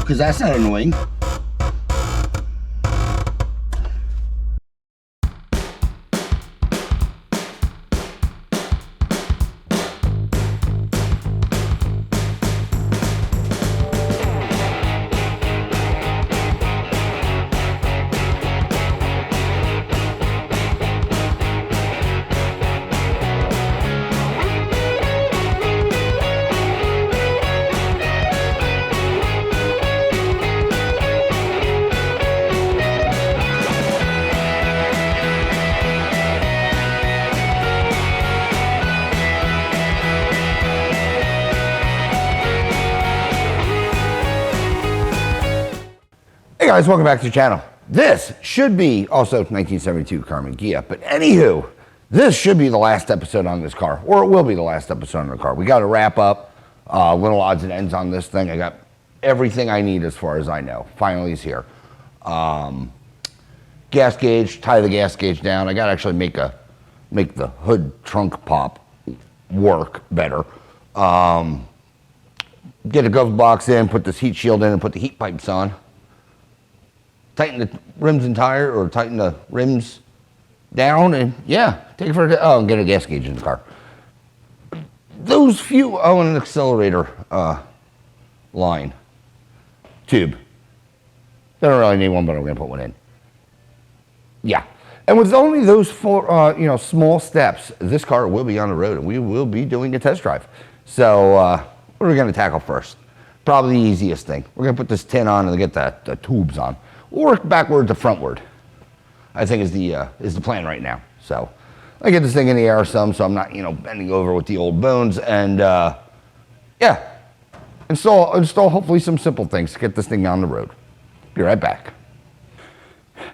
because that's not annoying. Hey guys, welcome back to the channel. This should be also 1972 Karmann Ghia, but anywho, this should be the last episode on this car, or it will be the last episode on the car. We got to wrap up little odds and ends on this thing. I got everything I need as far as I know. Finally is here. Gas gauge, tie the gas gauge down. I got to actually make the hood trunk pop work better. Get a glove box in, put this heat shield in, and put the heat pipes on. Tighten the rims and tire, or tighten the rims down, and yeah, take it for a and get a gas gauge in the car. Those few, and an accelerator line tube. Don't really need one, but I'm gonna put one in. Yeah, and with only those four, small steps, this car will be on the road, and we will be doing a test drive. So, what are we gonna tackle first? Probably the easiest thing. We're gonna put this tin on and get the tubes on. We'll work backward to frontward, I think is the plan right now. So I get this thing in the air some, so I'm not, bending over with the old bones, and yeah, install hopefully some simple things to get this thing on the road. Be right back.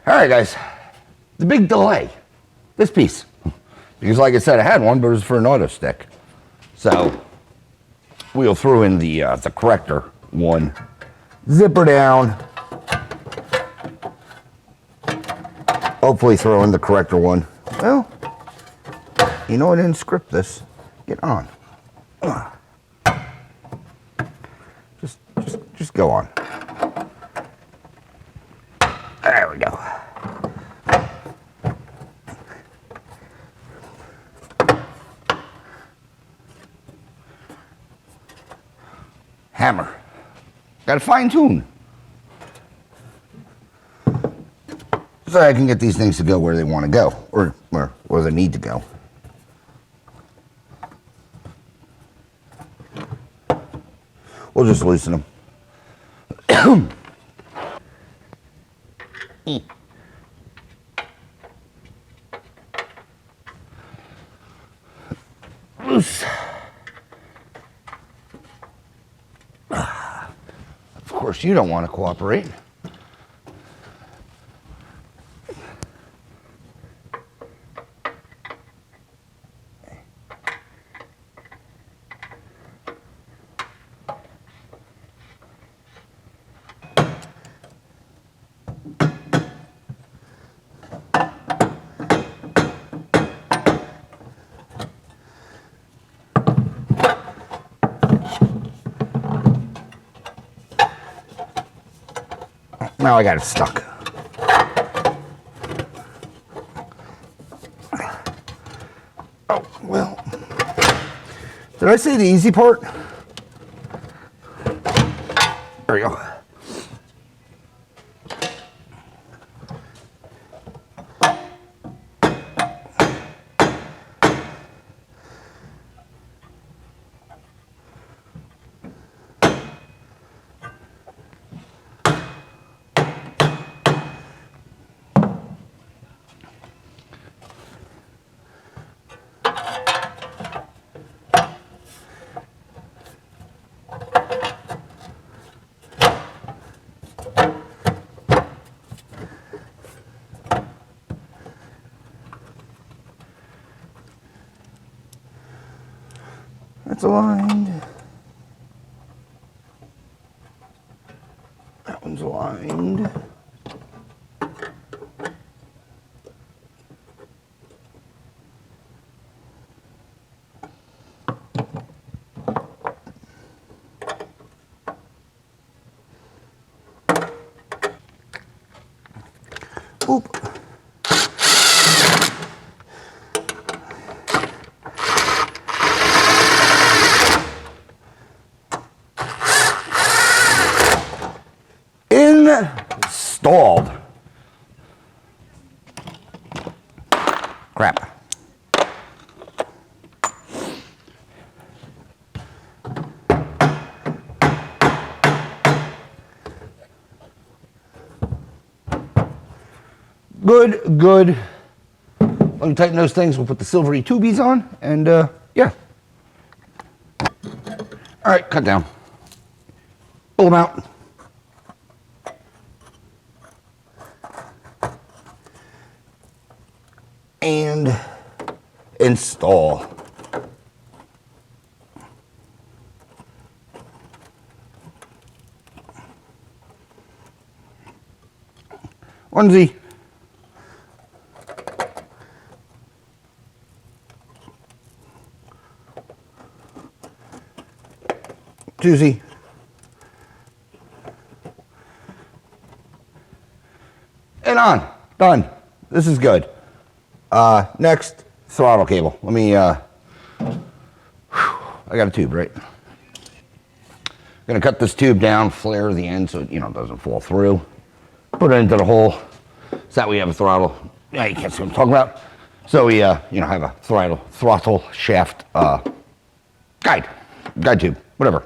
All right, guys, the big delay, this piece, because like I said, I had one, but it was for an auto stick. So we'll throw in the corrector one, zipper down. Hopefully throw in the corrector one. Well, I didn't script this. Get on. Just go on. There we go. Hammer. Got to fine tune. So I can get these things to go where they want to go, or where they need to go. We'll just loosen them. Loose. Of course, you don't want to cooperate. Now I got it stuck. Oh, well. Did I say the easy part? There we go. That's aligned. That one's aligned. Oop. Installed. Crap. Good, good. Let me tighten those things. We'll put the silvery tubies on, and yeah. All right, cut down. Pull them out. And install. Onesie. Twosie. And on. Done. This is good. Next, throttle cable. Let me, I got a tube, right? Gonna cut this tube down, flare the end so it, doesn't fall through. Put it into the hole. So that we have a throttle. Yeah, you can't see what I'm talking about. So we, have a throttle shaft, guide tube, whatever.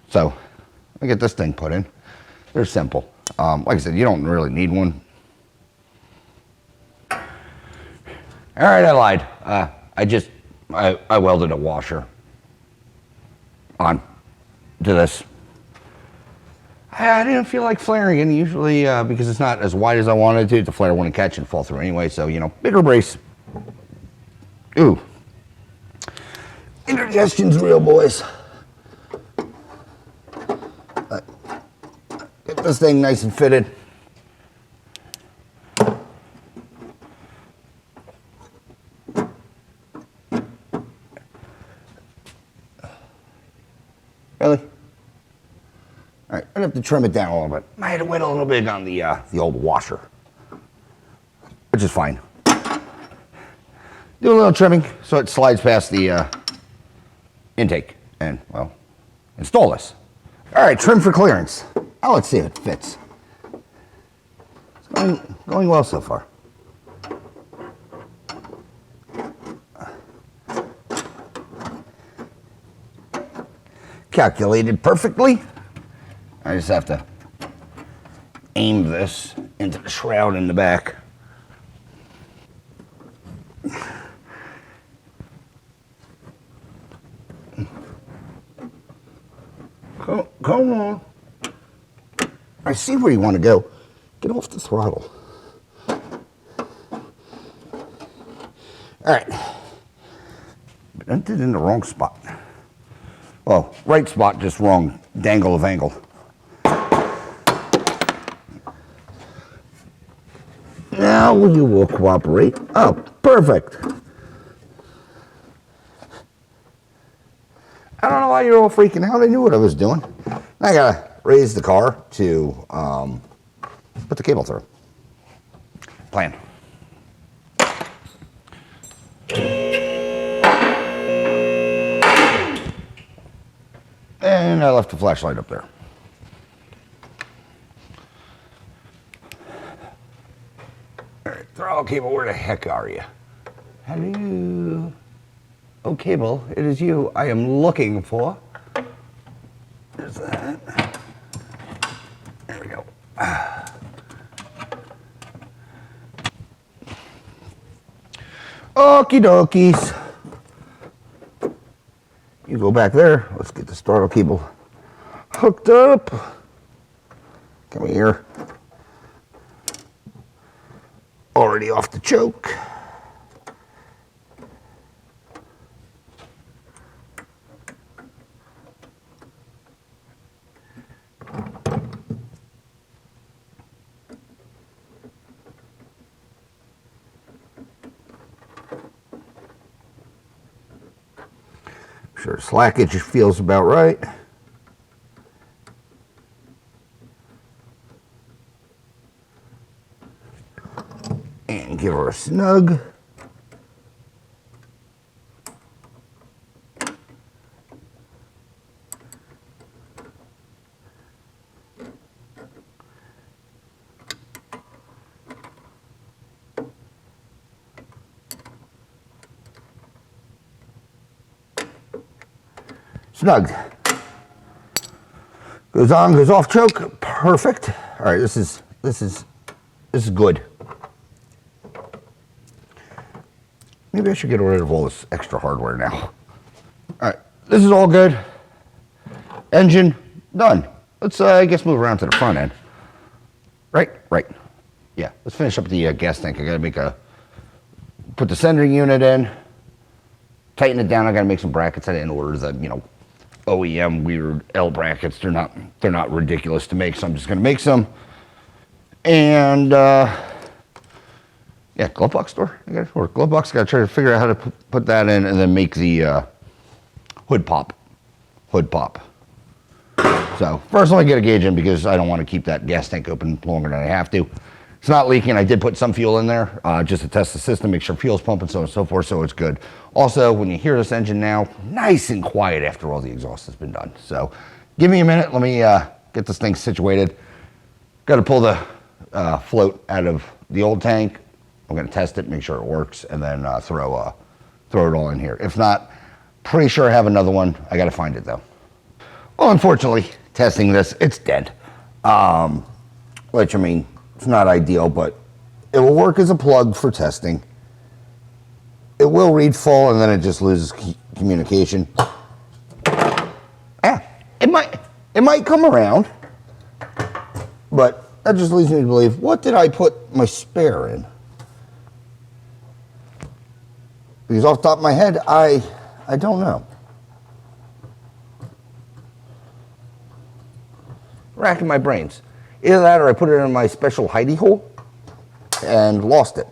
So, I get this thing put in. They're simple. Like I said, you don't really need one. All right, I lied. I welded a washer on to this. I didn't feel like flaring it usually because it's not as wide as I wanted to. The flare wouldn't catch and fall through anyway. So, bigger brace. Ooh. Indigestion's real, boys. Get this thing nice and fitted. Really? All right, I'm gonna have to trim it down a little bit. I had to wait a little bit on the old washer, which is fine. Do a little trimming so it slides past the intake, and well, install this. All right, trim for clearance. Now let's see if it fits. It's going well so far. Calculated perfectly. I just have to aim this into the shroud in the back. Come on. I see where you want to go. Get off the throttle. All right. But I did it in the wrong spot. Well, right spot, just wrong dangle of angle. Now you will cooperate. Oh, perfect. I don't know why you're all freaking out. I knew what I was doing. I gotta raise the car to put the cable through. Plan. And I left the flashlight up there. All right, throttle cable, where the heck are you? Hello. Oh, cable, it is you I am looking for. There's that. There we go. Okie dokies. You go back there. Let's get the throttle cable hooked up. Come here. Already off the choke. Sure, slackage feels about right. snug. Snugged. Goes on, goes off choke. Perfect. All right, this is good. Maybe I should get rid of all this extra hardware now. All right, this is all good. Engine done. Let's I guess move around to the front end. Right. Yeah, let's finish up the gas tank. I gotta put the centering unit in, tighten it down. I gotta make some brackets. I didn't order the OEM weird L brackets. They're not ridiculous to make, so I'm just gonna make some. And yeah, glove box store. I got or glove box. Got to try to figure out how to put that in, and then make the hood pop. So first, let me get a gauge in because I don't want to keep that gas tank open longer than I have to. It's not leaking. I did put some fuel in there just to test the system, make sure fuel's pumping, so on and so forth. So it's good. Also, when you hear this engine now, nice and quiet after all the exhaust has been done. So give me a minute. Let me get this thing situated. Got to pull the float out of the old tank. I'm going to test it, make sure it works, and then throw it all in here. If not, pretty sure I have another one. I got to find it though. Well, unfortunately, testing this, it's dead. Which I mean, it's not ideal, but it will work as a plug for testing. It will read full, and then it just loses communication. Yeah, it might come around, but that just leads me to believe, what did I put my spare in? Because off the top of my head, I don't know. Racking my brains. Either that or I put it in my special hidey hole and lost it.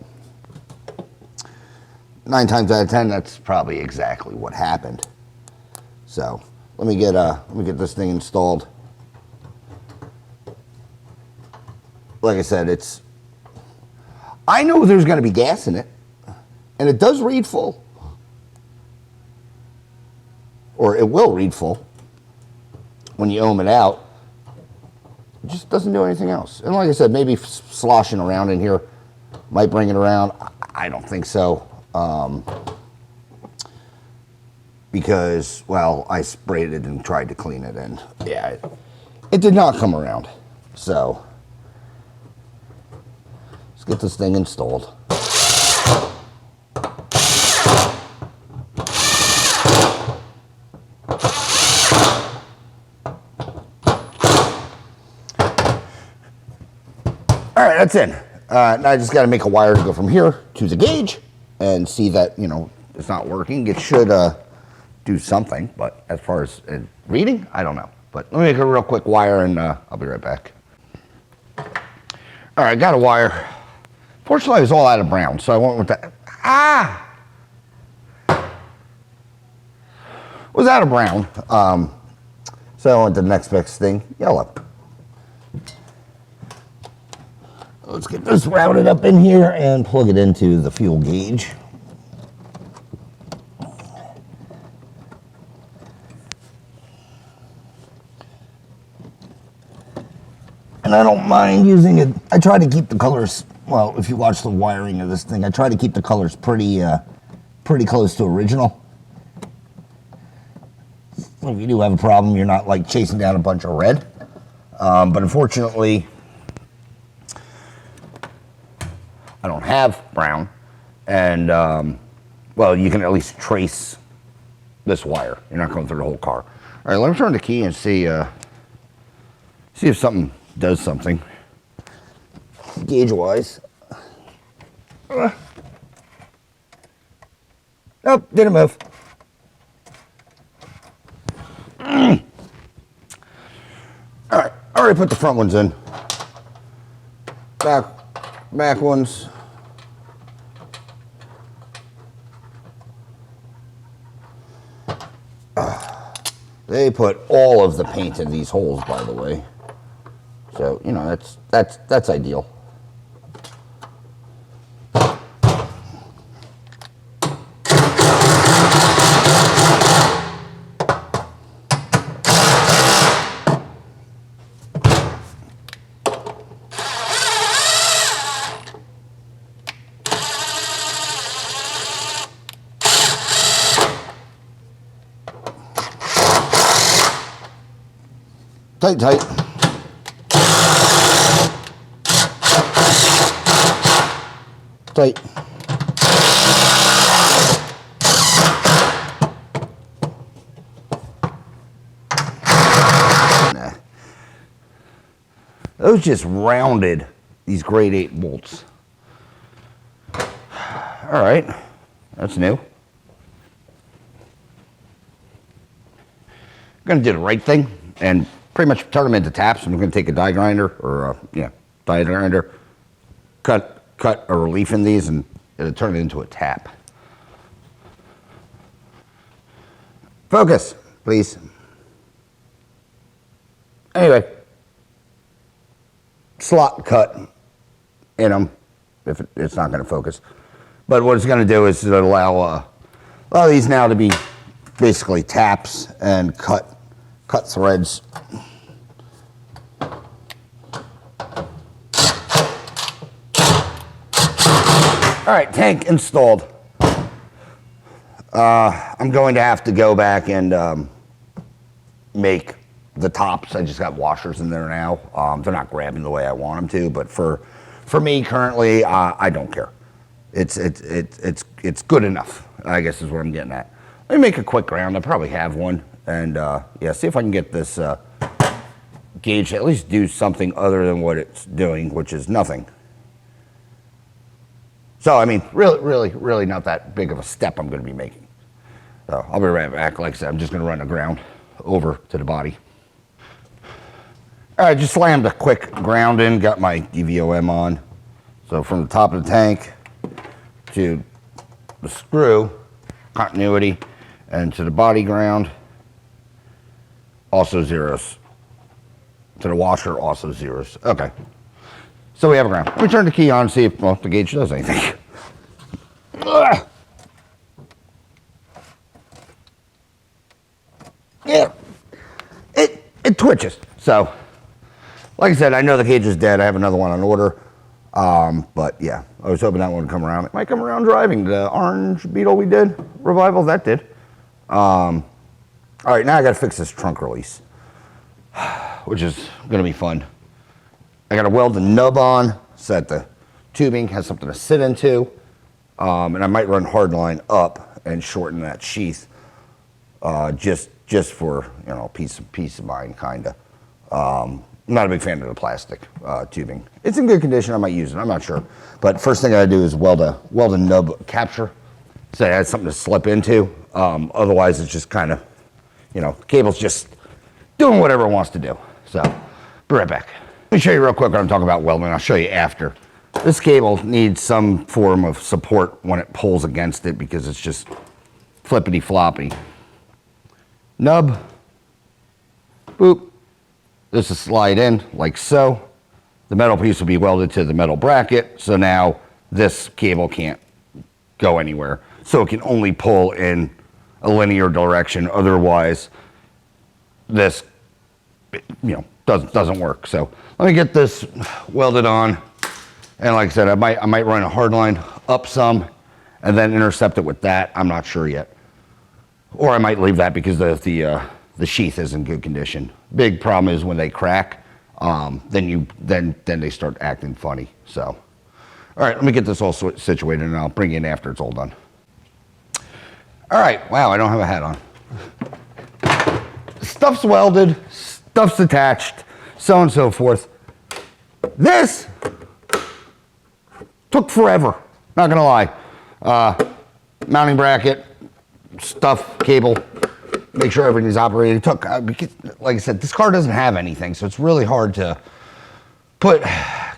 9 times out of 10, that's probably exactly what happened. So let me get this thing installed. Like I said, I know there's going to be gas in it, and it does read full, or it will read full when you ohm it out. It just doesn't do anything else. And like I said, maybe sloshing around in here might bring it around. I don't think so. Because, well, I sprayed it and tried to clean it, and yeah, it did not come around. So let's get this thing installed. All right, that's in. Now I just got to make a wire to go from here to the gauge and see that, it's not working. It should do something, but as far as reading, I don't know. But let me make a real quick wire, and I'll be right back. All right, got a wire. Fortunately, it was all out of brown, so I went with that. Was out of brown. So I went to the next best thing, yellow. Let's get this routed up in here and plug it into the fuel gauge. And I don't mind using it. I try to keep the colors, well, if you watch the wiring of this thing, I try to keep the colors pretty close to original. If you do have a problem, you're not like chasing down a bunch of red. But unfortunately, I don't have brown, and well, you can at least trace this wire. You're not going through the whole car. All right, let me turn the key and see if something does something gauge-wise. Nope, didn't move. All right, I already put the front ones in. Back ones. They put all of the paint in these holes, by the way. So, that's ideal. Tight, tight. Tight. Nah. Those just rounded these grade 8 bolts. All right, that's new. I'm gonna do the right thing and pretty much turn them into taps. I'm gonna take a die grinder or die grinder, cut a relief in these, and it'll turn it into a tap. Focus, please. Anyway, slot cut in them if it's not gonna focus. But what it's gonna do is it'll allow these now to be basically taps and cut threads. All right, tank installed. I'm going to have to go back and make the tops. I just got washers in there now. They're not grabbing the way I want them to, but for me currently, I don't care. It's good enough, I guess is what I'm getting at. Let me make a quick round. I probably have one, and see if I can get this gauge to at least do something other than what it's doing, which is nothing. So, I mean, really not that big of a step I'm going to be making. So, I'll be right back. Like I said, I'm just going to run the ground over to the body. All right, just slammed a quick ground in, got my DVOM on. So, from the top of the tank to the screw, continuity, and to the body ground, also zeros. To the washer, also zeros. Okay. So we have a ground. Let me turn the key on and see if the gauge does anything. Yeah, it twitches. So, like I said, I know the gauge is dead. I have another one on order. But yeah, I was hoping that one would come around. It might come around driving. The orange Beetle we did, Revival, that did. All right, now I gotta fix this trunk release, which is gonna be fun. I gotta weld the nub on so that the tubing has something to sit into. And I might run hardline up and shorten that sheath, just for, peace of mind, kinda. I'm not a big fan of the plastic tubing. It's in good condition. I might use it. I'm not sure. But first thing I gotta do is weld a nub capture so it has something to slip into. Otherwise, it's just kind of, cable's just doing whatever it wants to do. So, be right back. Let me show you real quick what I'm talking about welding. I'll show you after. This cable needs some form of support when it pulls against it because it's just flippity floppy. Nub, boop. This will slide in like so. The metal piece will be welded to the metal bracket. So now this cable can't go anywhere. So it can only pull in a linear direction. Otherwise, this, doesn't work. So let me get this welded on. And like I said, I might run a hard line up some and then intercept it with that. I'm not sure yet. Or I might leave that because the sheath is in good condition. Big problem is when they crack, then they start acting funny. So, all right, let me get this all situated and I'll bring you in after it's all done. All right, wow, I don't have a hat on. Stuff's welded, stuff's attached, so on and so forth. This took forever, not gonna lie. Mounting bracket, stuff, cable, make sure everything's operating. It took, because, like I said, this car doesn't have anything, so it's really hard to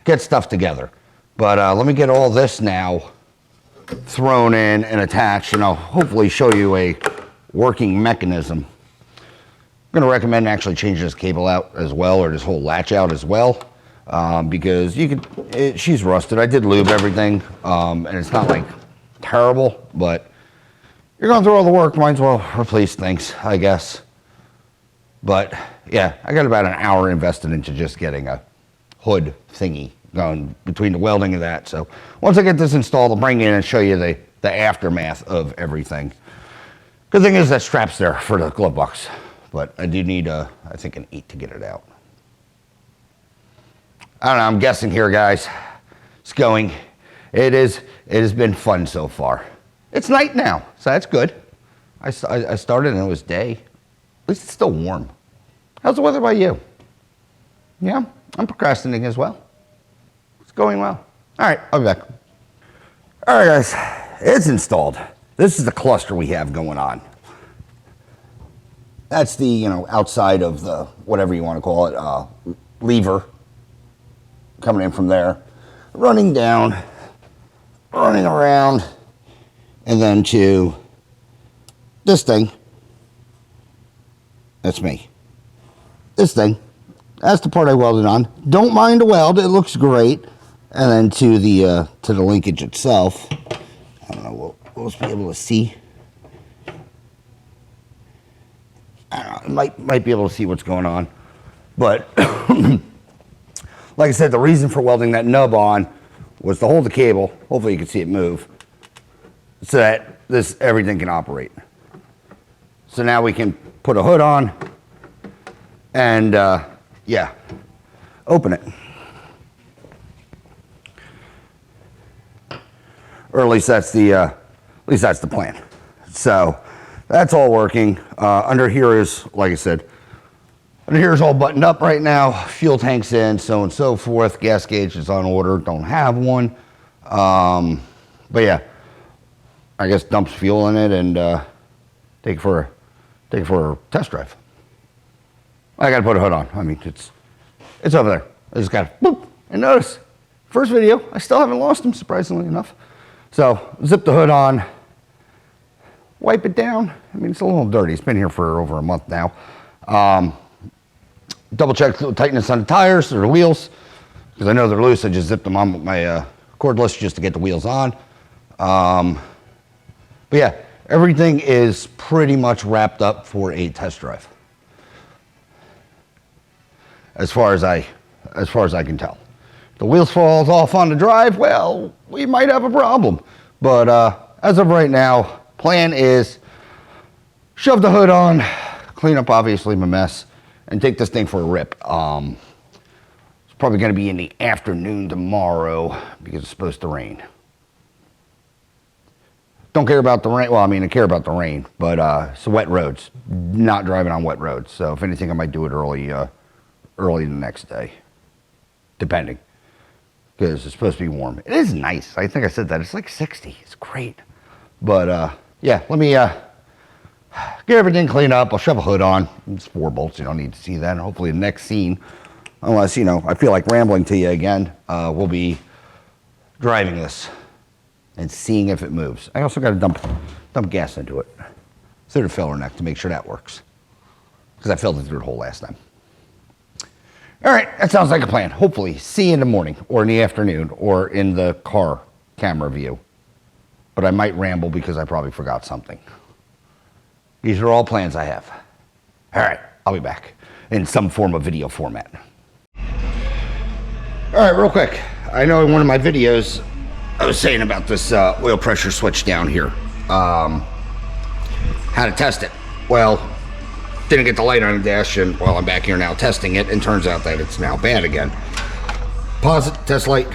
get stuff together. But let me get all this now thrown in and attached, and I'll hopefully show you a working mechanism. I'm gonna recommend actually changing this cable out as well, or this whole latch out as well. Because she's rusted. I did lube everything, and it's not like terrible, but you're going through all the work, might as well replace things, I guess. But yeah, I got about an hour invested into just getting a hood thingy going between the welding and that. So once I get this installed, I'll bring you in and show you the aftermath of everything. Good thing is that strap's there for the glove box, but I do need I think an 8 to get it out. I don't know, I'm guessing here, guys. It's going. It has been fun so far. It's night now, so that's good. I started and it was day. At least it's still warm. How's the weather by you? Yeah, I'm procrastinating as well. It's going well. All right, I'll be back. All right, guys, it's installed. This is the cluster we have going on. That's the, you know, outside of the, whatever you want to call it, lever coming in from there, running down, running around, and then to this thing. That's me. This thing. That's the part I welded on. Don't mind the weld, it looks great. And then to the linkage itself. I don't know, we'll be able to see. I don't know, might be able to see what's going on. But like I said, the reason for welding that nub on was to hold the cable. Hopefully you can see it move. So that everything can operate. So now we can put a hood on and yeah, open it. Or at least that's the plan. So that's all working. Under here is, like I said, under here is all buttoned up right now. Fuel tank's in, so and so forth. Gas gauge is on order. Don't have one. But yeah, I guess dumps fuel in it and take it for a test drive. I got to put a hood on. I mean, it's over there. I just got to boop. And notice, first video, I still haven't lost them, surprisingly enough. So zip the hood on, wipe it down. I mean, it's a little dirty. It's been here for over a month now. Double check the tightness on the tires or the wheels, because I know they're loose. I just zipped them on with my cordless just to get the wheels on. But yeah, everything is pretty much wrapped up for a test drive, as far as I can tell. If the wheels falls off on the drive, well, we might have a problem. But as of right now, plan is shove the hood on, clean up obviously my mess, and take this thing for a rip. It's probably going to be in the afternoon tomorrow because it's supposed to rain. Don't care about the rain. Well, I mean, I care about the rain, but it's wet roads. Not driving on wet roads. So if anything, I might do it early the next day, depending, because it's supposed to be warm. It is nice. I think I said that. It's like 60. It's great. But yeah, let me get everything cleaned up. I'll shove a hood on. It's 4 bolts. You don't need to see that. And hopefully the next scene, unless, you know, I feel like rambling to you again, we'll be driving this and seeing if it moves. I also got to dump gas into it through the filler neck to make sure that works, because I filled it through the hole last time. All right, that sounds like a plan. Hopefully see you in the morning or in the afternoon or in the car camera view. But I might ramble because I probably forgot something. These are all plans I have. All right, I'll be back in some form of video format. All right, real quick. I know in one of my videos I was saying about this oil pressure switch down here. How to test it. Well, didn't get the light on the dash, and well, I'm back here now testing it, and turns out that it's now bad again. Positive, test light,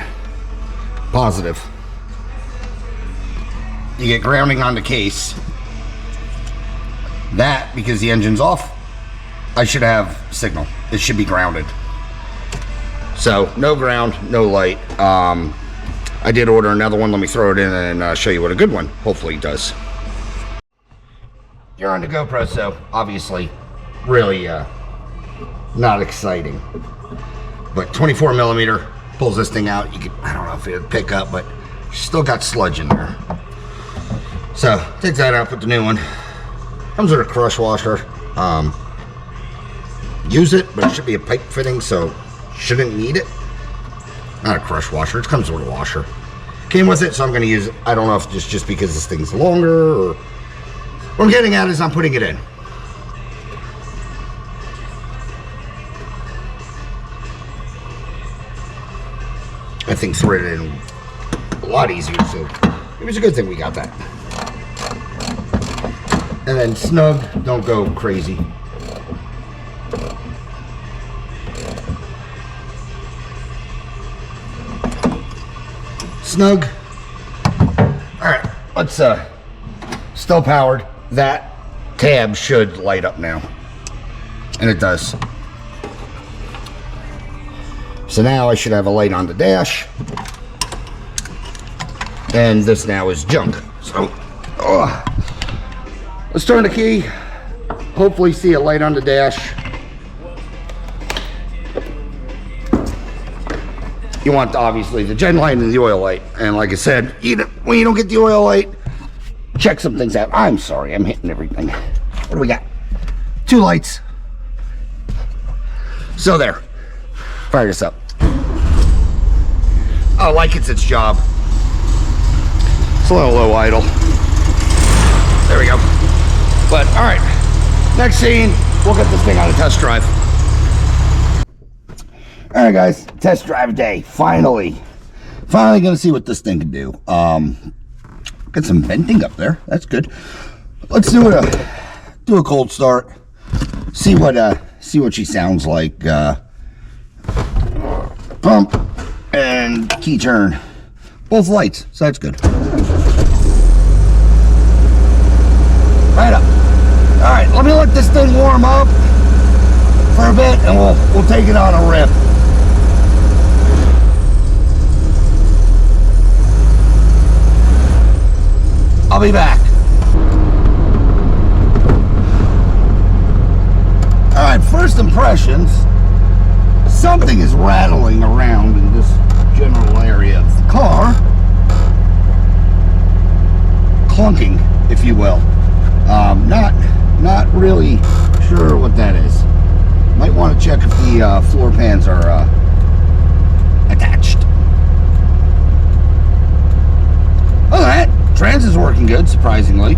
positive. You get grounding on the case. That, because the engine's off, I should have signal. It should be grounded. So, no ground, no light. I did order another one. Let me throw it in and show you what a good one hopefully does. You're on the GoPro, so obviously really not exciting. But 24 millimeter pulls this thing out. You can, I don't know if it'll pick up, but still got sludge in there. So take that out, put the new one. Comes with a crush washer. Use it, but it should be a pipe fitting, so shouldn't need it. Not a crush washer, it comes with a washer. Came with it, so I'm gonna use it. I don't know if it's just because this thing's longer, or what I'm getting at is I'm putting it in. I think threaded in a lot easier, so it was a good thing we got that. And then snug, don't go crazy. snug. All right, let's still powered. That tab should light up now, and it does. So now I should have a light on the dash, and this now is junk. So let's turn the key. Hopefully see a light on the dash. You want obviously the gen light and the oil light, and like I said, when you don't get the oil light, check some things out. I'm sorry, I'm hitting everything. What do we got? 2 lights. So there. Fire this up. Oh, like it's its job. It's a little low idle. There we go. But all right, next scene, we'll get this thing on a test drive. All right, guys, test drive day. Finally gonna see what this thing can do. Got some venting up there. That's good. Let's do a cold start. See what she sounds like. Pump and key turn, both lights, so that's good. Right up. All right, let me let this thing warm up for a bit, and we'll take it on a rip. I'll be back. All right, first impressions. Something is rattling around in this general area of the car. Clunking, if you will. Not really sure what that is. Might want to check if the floor pans are attached. Other than that, trans is working good, surprisingly.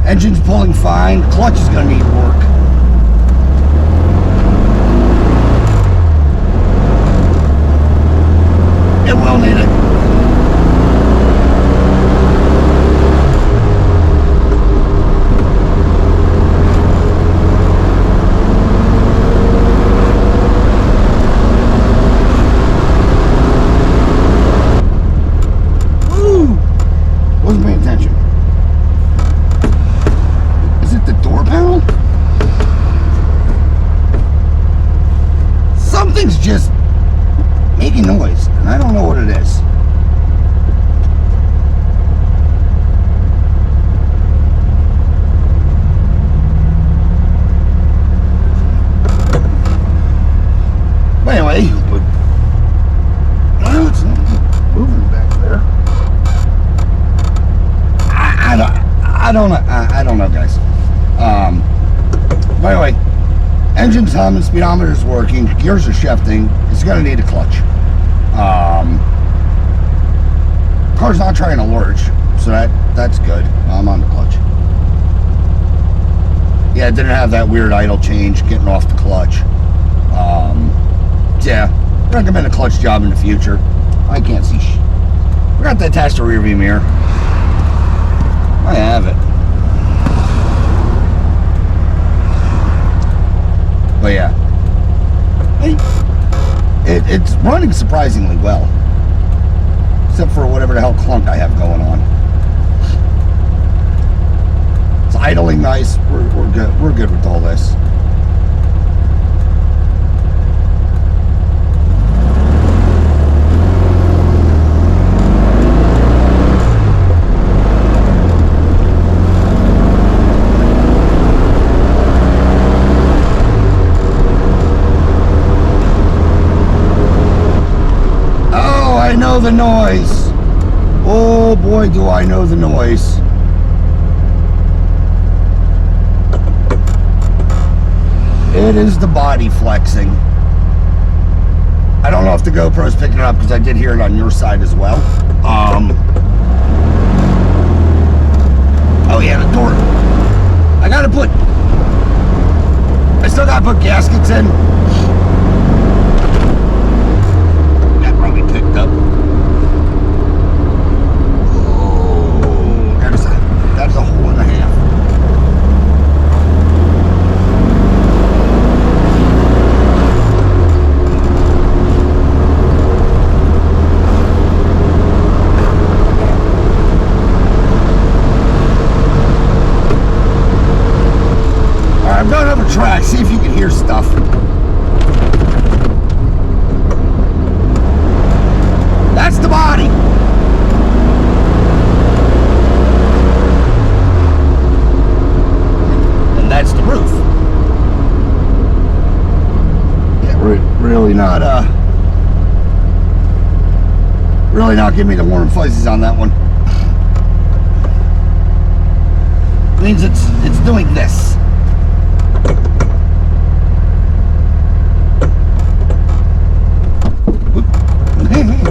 Engine's pulling fine. Clutch is going to need work. It will need it. Woo! Wasn't paying attention. Is it the door panel? Something's just making noise, and I don't know what it is. But anyway, it's not moving back there. I don't know, guys. By the way, engine's humming, speedometer's working, gears are shifting. It's gonna need a clutch. Car's not trying to lurch, so that's good. I'm on the clutch. Yeah, it didn't have that weird idle change getting off the clutch. Yeah, recommend a clutch job in the future. I can't see forgot to attach the rear view mirror. I have it. But yeah, it's running surprisingly well, except for whatever the hell clunk I have going on. It's idling nice. We're good. We're good with all this. I know the noise. Oh boy, do I know the noise. It is the body flexing. I don't know if the GoPro's picking it up because I did hear it on your side as well. Oh yeah, the door. I still gotta put gaskets in. Picked up. Oh, that's a hole and a half. really not giving me the warm fuzzies on that one. Means it's doing this.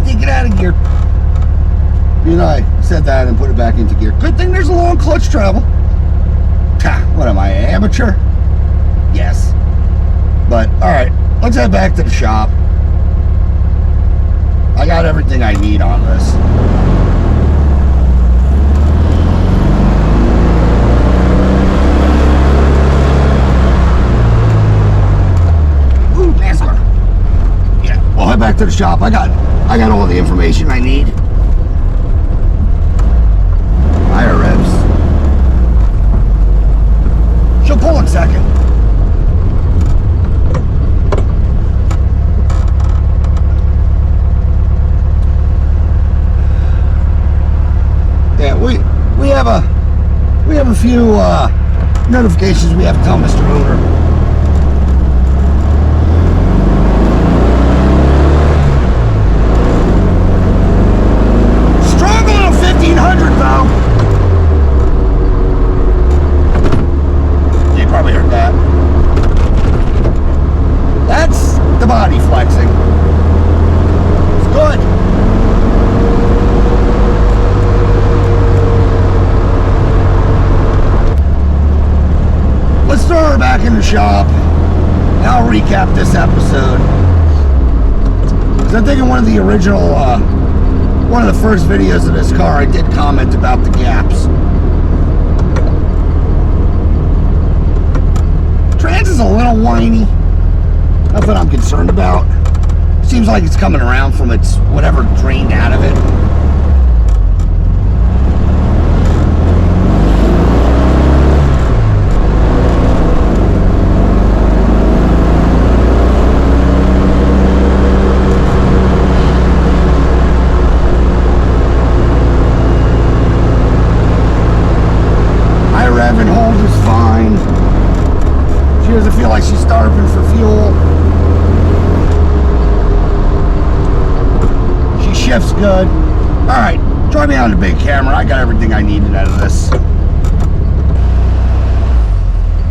Take it out of gear. You know, I said that and put it back into gear. Good thing there's a long clutch travel. What am I, an amateur? Yes. But, alright, let's head back to the shop. I got everything I need on this. Ooh, NASCAR. Yeah, we'll head back to the shop. I got all the information I need. Higher revs. She'll pull in a second. Yeah, we have a few notifications we have to tell Mr. Owner. In the shop. Now I'll recap this episode. Because I think in one of the original, one of the first videos of this car, I did comment about the gaps. Trans is a little whiny. Nothing I'm concerned about. Seems like it's coming around from its whatever drained out of it. Rev and hold is fine. She doesn't feel like she's starving for fuel. She shifts good. Alright, drive me on the big camera. I got everything I needed out of this.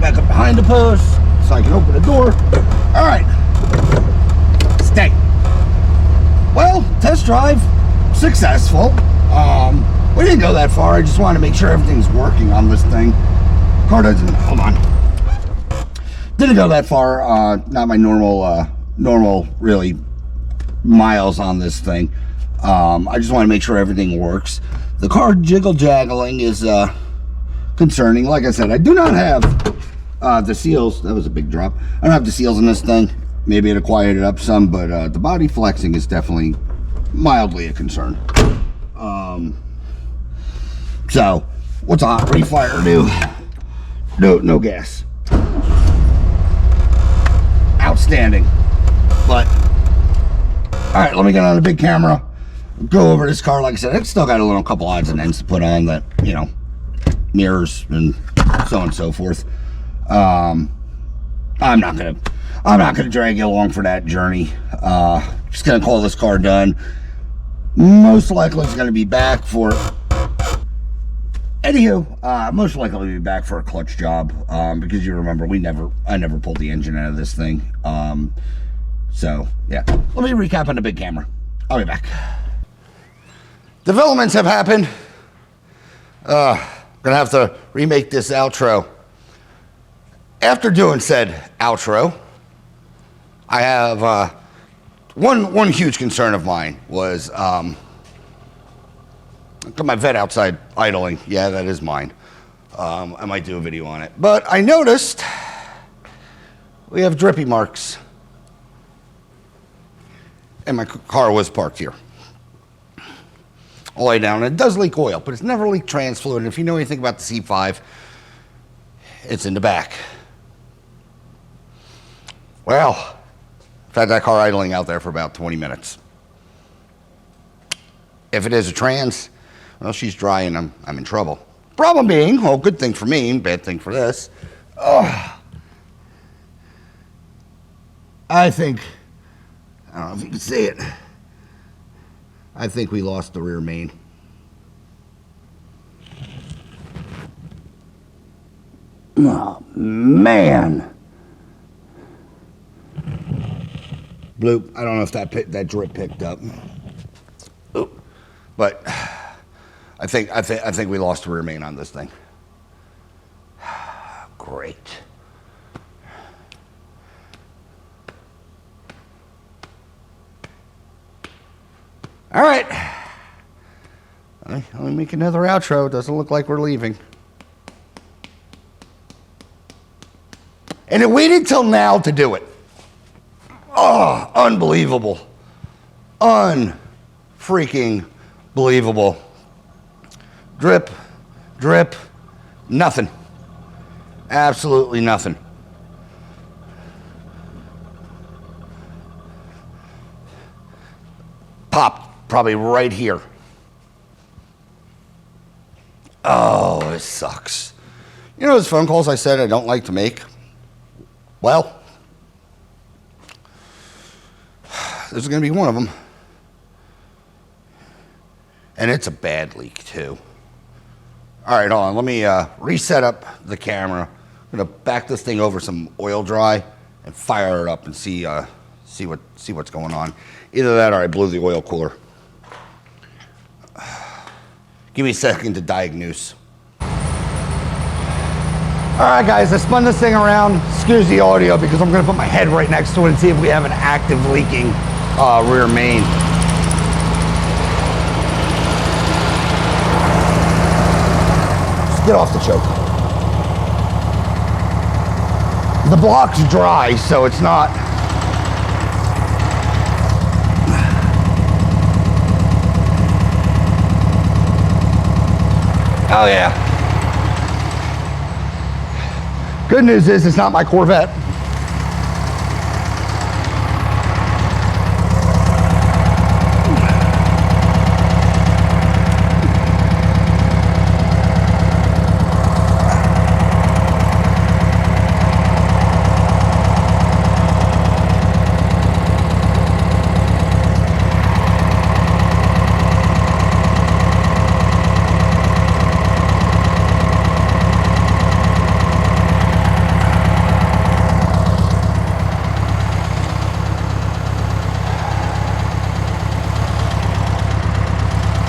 Back up behind the post so I can open the door. Alright. Stay. Well, test drive successful. We didn't go that far. I just wanted to make sure everything's working on this thing. Car doesn't, hold on. Didn't go that far. Not my normal really miles on this thing. I just want to make sure everything works. The car jiggle-jaggling is concerning. Like I said, I do not have the seals. That was a big drop. I don't have the seals in this thing. Maybe it'll quiet it up some, but the body flexing is definitely mildly a concern. So, what's a hot refire do? No gas. Outstanding. But, alright, let me get on the big camera. Go over this car. Like I said, it's still got a couple odds and ends to put on that, you know, mirrors and so on and so forth. I'm not gonna drag you along for that journey. Just gonna call this car done. Most likely it's gonna be back for most likely be back for a clutch job, because you remember I never pulled the engine out of this thing. So yeah, let me recap on the big camera. I'll be back. Developments have happened. Gonna have to remake this outro. After doing said outro, I have one huge concern of mine was got my vet outside idling. Yeah, that is mine. I might do a video on it. But I noticed we have drippy marks. And my car was parked here. All the way down. It does leak oil, but it's never leaked trans fluid. And if you know anything about the C5, it's in the back. Well, I've had that car idling out there for about 20 minutes. If it is a trans, well, she's dry and I'm in trouble. Problem being, well, good thing for me, bad thing for this. I think I don't know if you can see it. I think we lost the rear main. Oh, man. Bloop. I don't know if that drip picked up. Oop. But I think we lost the rear main on this thing. Great. All right. Let me make another outro. Doesn't look like we're leaving. And it waited till now to do it. Oh, unbelievable. Unfreaking believable. Drip, drip, nothing. Absolutely nothing. Popped probably right here. Oh, it sucks. You know those phone calls I said I don't like to make? Well, this is going to be one of them. And it's a bad leak, too. All right, hold on. Let me reset up the camera. I'm going to back this thing over some oil dry and fire it up and see what's going on. Either that or I blew the oil cooler. Give me a second to diagnose. All right, guys, I spun this thing around. Excuse the audio because I'm going to put my head right next to it and see if we have an active leaking rear main. Just get off the choke. The block's dry, so it's not. Oh, yeah. Good news is it's not my Corvette.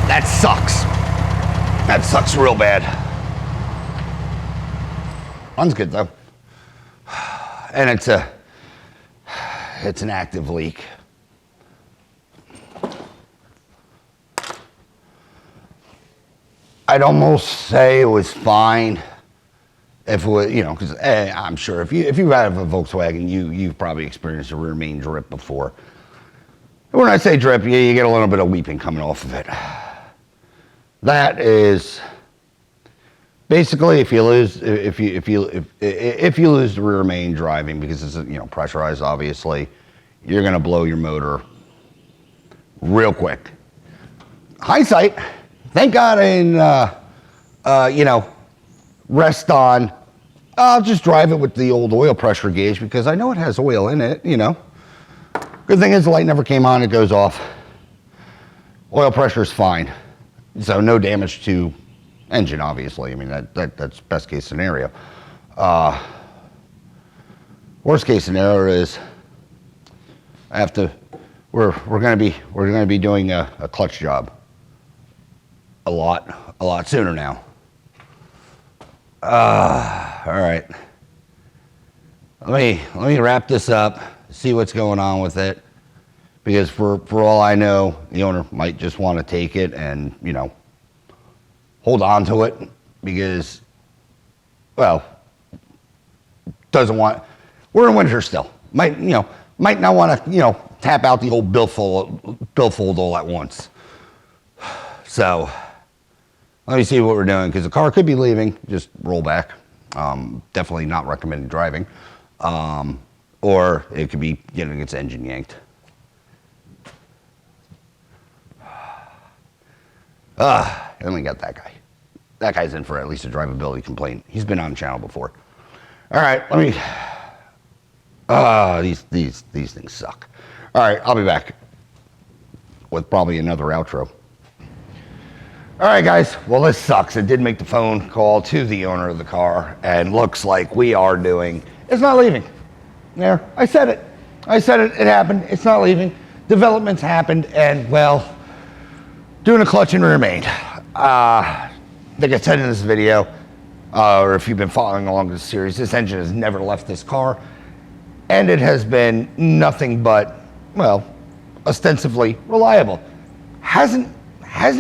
That sucks. That sucks real bad. One's good though. And it's an active leak. I'd almost say it was fine if it was, you know, because I'm sure if you have a Volkswagen, you've probably experienced a rear main drip before. When I say drip, you get a little bit of weeping coming off of it. That is basically if you lose the rear main driving because it's pressurized, obviously, you're gonna blow your motor real quick. Hindsight, thank God I didn't rest on. I'll just drive it with the old oil pressure gauge because I know it has oil in it. Good thing is the light never came on; it goes off. Oil pressure is fine. So no damage to engine, obviously. I mean that's best case scenario. Worst case scenario is we're gonna be doing a clutch job a lot sooner now. All right. Let me wrap this up. See what's going on with it. Because for all I know, the owner might just want to take it and, hold on to it because, well, doesn't want, we're in winter still. Might not want to, tap out the old billfold all at once. So let me see what we're doing because the car could be leaving. Just roll back. Definitely not recommended driving. Or it could be getting its engine yanked. And we got that guy. That guy's in for at least a drivability complaint. He's been on the channel before. All right, let me. These things suck. All right, I'll be back with probably another outro. All right, guys. Well, this sucks. I did make the phone call to the owner of the car, and looks like we are doing. It's not leaving. There, I said it. It happened. It's not leaving. Developments happened, and well, doing a clutch and rear main. Like I said in this video, or if you've been following along this series, this engine has never left this car, and it has been nothing but, well, ostensibly reliable. Hasn't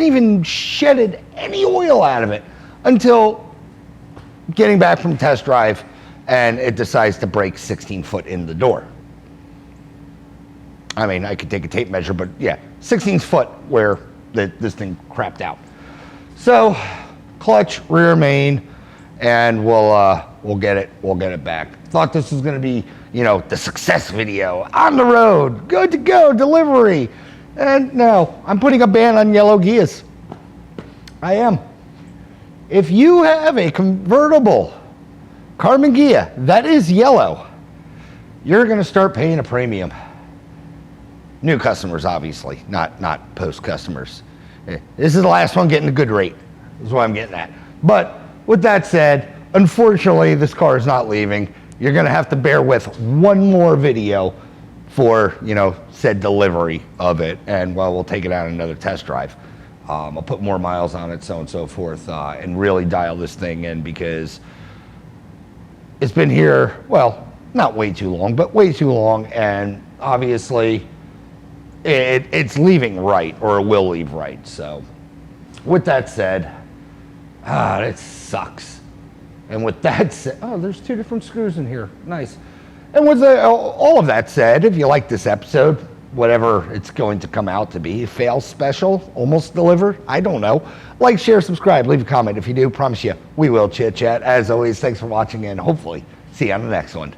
even shedded any oil out of it until getting back from test drive, and it decides to break 16 foot in the door. I mean, I could take a tape measure, but yeah, 16 foot where this thing crapped out. So, clutch, rear main, and we'll get it back. Thought this was gonna be, the success video, on the road, good to go, delivery. And no, I'm putting a ban on yellow Ghias. I am. If you have a convertible Karmann Ghia that is yellow, you're gonna start paying a premium. New customers, obviously, not post customers. This is the last one getting a good rate, is what I'm getting at. But with that said, unfortunately, this car is not leaving. You're gonna have to bear with one more video for, said delivery of it, and well, we'll take it out on another test drive. I'll put more miles on it, so on and so forth, and really dial this thing in, because it's been here, well, not way too long, but way too long, and obviously it's leaving right, or it will leave right. So with that said, it sucks. And with that said, oh, there's 2 different screws in here, nice. And with all of that said, if you like this episode, whatever it's going to come out to be, fail special, almost delivered, I don't know. Like, share, subscribe, leave a comment if you do. Promise you, we will chit chat. As always, thanks for watching, and hopefully see you on the next one.